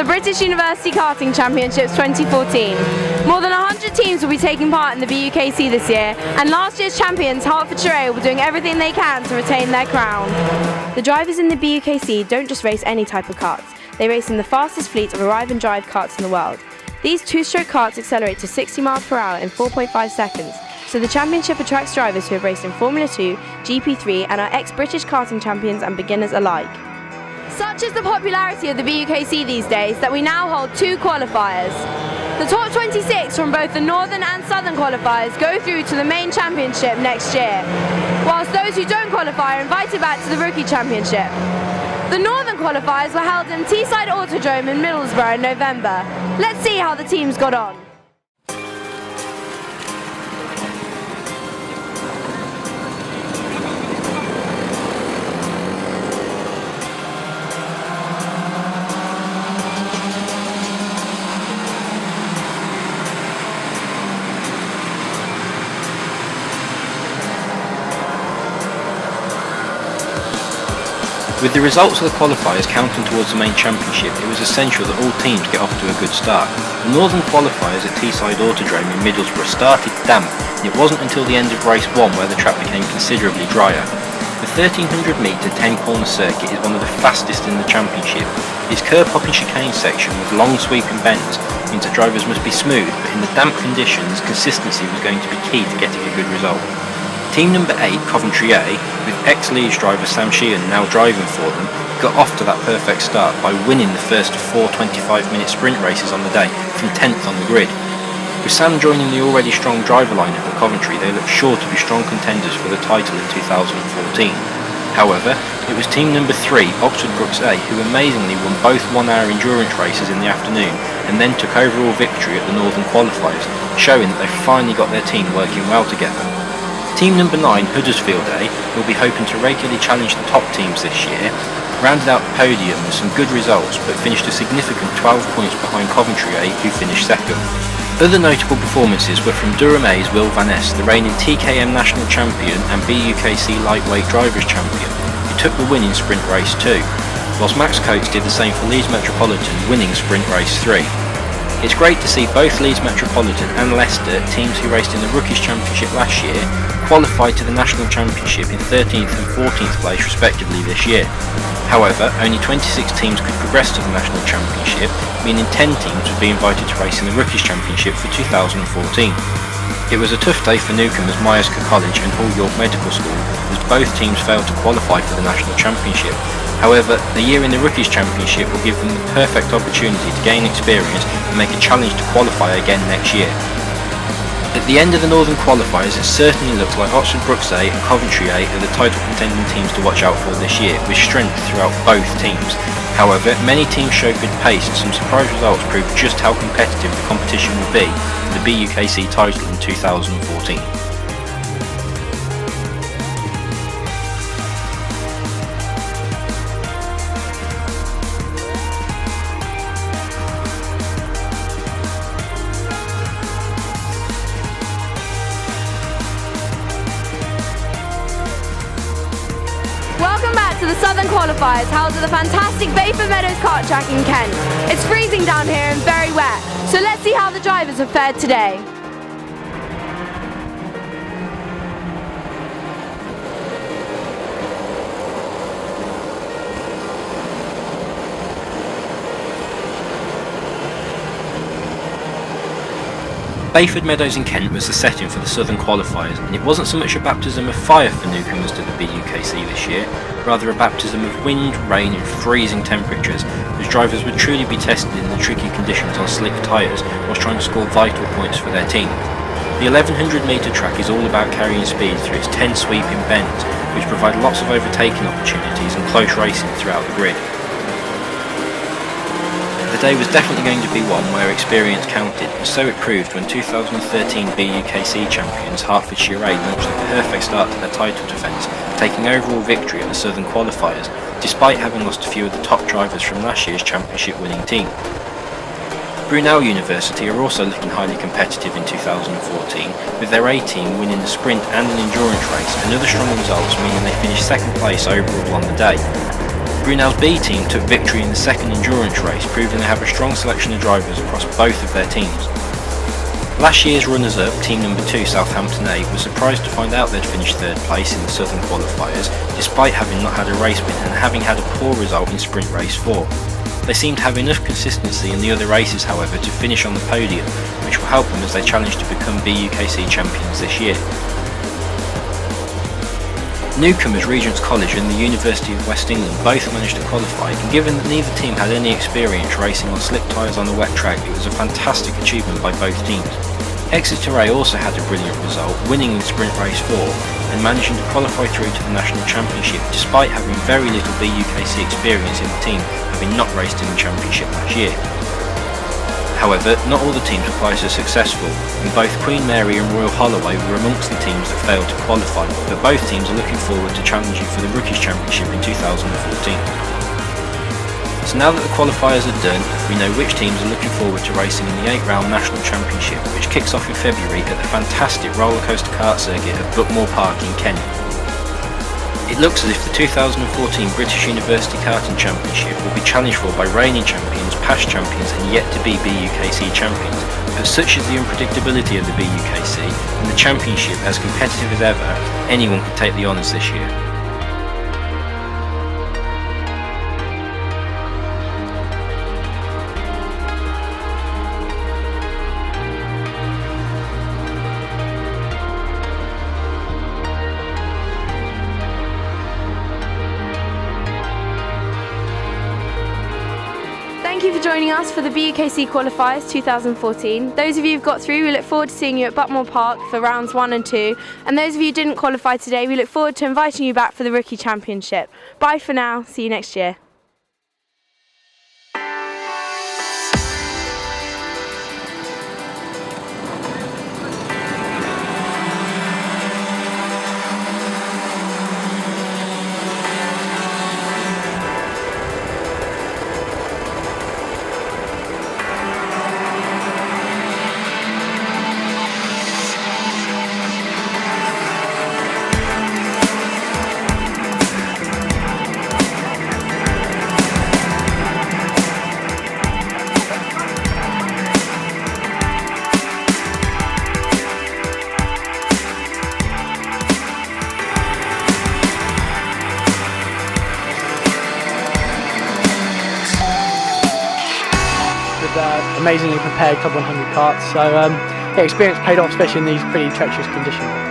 British University Karting Championships 2014. More than 100 teams will be taking part in the BUKC this year, and last year's champions Hertfordshire will be doing everything they can to retain their crown. The drivers in the BUKC don't just race any type of karts, they race in the fastest fleet of arrive and drive karts in the world. These two-stroke karts accelerate to 60 miles per hour in 4.5 seconds, so the championship attracts drivers who have raced in Formula 2, GP3 and are ex-British karting champions and beginners alike. Such is the popularity of the BUKC these days that we now hold 2 qualifiers. The top 26 from both the Northern and Southern qualifiers go through to the main championship next year, whilst those who don't qualify are invited back to the Rookie Championship. The Northern qualifiers were held in Teesside Autodrome in Middlesbrough in November. Let's see how the teams got on. With the results of the qualifiers counting towards the main championship, it was essential that all teams get off to a good start. The Northern qualifiers at Teesside Autodrome in Middlesbrough started damp, and it wasn't until the end of race 1 where the track became considerably drier. The 1300 metre 10 corner circuit is one of the fastest in the championship. Its curb-hopping chicane section with long sweeping bends means that drivers must be smooth, but in the damp conditions, consistency was going to be key to getting a good result. Team number 8, Coventry A, with ex-Leeds driver Sam Sheehan now driving for them, got off to that perfect start by winning the first of 4 25-minute sprint races on the day, from 10th on the grid. With Sam joining the already strong driver lineup at Coventry, they look sure to be strong contenders for the title in 2014. However, it was team number 3, Oxford Brooks A, who amazingly won both 1-hour endurance races in the afternoon and then took overall victory at the Northern qualifiers, showing that they finally got their team working well together. Team number 9, Huddersfield A, will be hoping to regularly challenge the top teams this year, rounded out the podium with some good results but finished a significant 12 points behind Coventry A, who finished second. Other notable performances were from Durham A's Will Van Ness, the reigning TKM National Champion and BUKC Lightweight Drivers Champion, who took the win in Sprint Race 2, whilst Max Coates did the same for Leeds Metropolitan, winning Sprint Race 3. It's great to see both Leeds Metropolitan and Leicester, teams who raced in the Rookies Championship last year, qualified to the National Championship in 13th and 14th place respectively this year. However, only 26 teams could progress to the National Championship, meaning 10 teams would be invited to race in the Rookies Championship for 2014. It was a tough day for newcomers Myerscough College and Hull York Medical School, as both teams failed to qualify for the National Championship. However, the year in the Rookies Championship will give them the perfect opportunity to gain experience and make a challenge to qualify again next year. At the end of the Northern qualifiers, it certainly looks like Oxford Brooks A and Coventry A are the title contending teams to watch out for this year, with strength throughout both teams. However, many teams showed good pace and some surprise results proved just how competitive the competition will be for the BUKC title in 2014. Welcome back to the Southern qualifiers held at the fantastic Bayford Meadows kart track in Kent. It's freezing down here and very wet, so let's see how the drivers have fared today. Bayford Meadows in Kent was the setting for the Southern qualifiers, and it wasn't so much a baptism of fire for newcomers to the BUKC this year, rather a baptism of wind, rain and freezing temperatures, as drivers would truly be tested in the tricky conditions on slick tyres whilst trying to score vital points for their team. The 1100 metre track is all about carrying speed through its 10 sweeping bends, which provide lots of overtaking opportunities and close racing throughout the grid. The day was definitely going to be one where experience counted, and so it proved when 2013 BUKC champions Hertfordshire A launched the perfect start to their title defence, taking overall victory at the Southern qualifiers, despite having lost a few of the top drivers from last year's championship winning team. Brunel University are also looking highly competitive in 2014, with their A team winning the sprint and an endurance race, and other strong results meaning they finished second place overall on the day. Brunel's B team took victory in the second endurance race, proving they have a strong selection of drivers across both of their teams. Last year's runners-up, team number 2 Southampton 8, was surprised to find out they'd finished 3rd place in the Southern Qualifiers, despite having not had a race win and having had a poor result in Sprint Race 4. They seem to have enough consistency in the other races, however, to finish on the podium, which will help them as they challenge to become BUKC champions this year. Newcomers Regent's College and the University of West England both managed to qualify, and given that neither team had any experience racing on slick tyres on a wet track, it was a fantastic achievement by both teams. Exeter A also had a brilliant result, winning in Sprint Race 4 and managing to qualify through to the National Championship despite having very little BUKC experience in the team, having not raced in the Championship last year. However, not all the teams were quite so successful, and both Queen Mary and Royal Holloway were amongst the teams that failed to qualify, but both teams are looking forward to challenging for the Rookies Championship in 2014. So now that the qualifiers are done, we know which teams are looking forward to racing in the 8-round National Championship, which kicks off in February at the fantastic rollercoaster kart circuit at Buckmore Park in Kent. It looks as if the 2014 British University Karting Championship will be challenged for by reigning champions, past champions and yet to be BUKC champions, but such is the unpredictability of the BUKC and the championship as competitive as ever, anyone could take the honours this year. Thank you for joining us for the BUKC Qualifiers 2014. Those of you who've got through, we look forward to seeing you at Buckmore Park for rounds 1 and 2. And those of you who didn't qualify today, we look forward to inviting you back for the Rookie Championship. Bye for now, see you next year. Amazingly prepared Club 100 karts, so yeah, experience paid off, especially in these pretty treacherous conditions.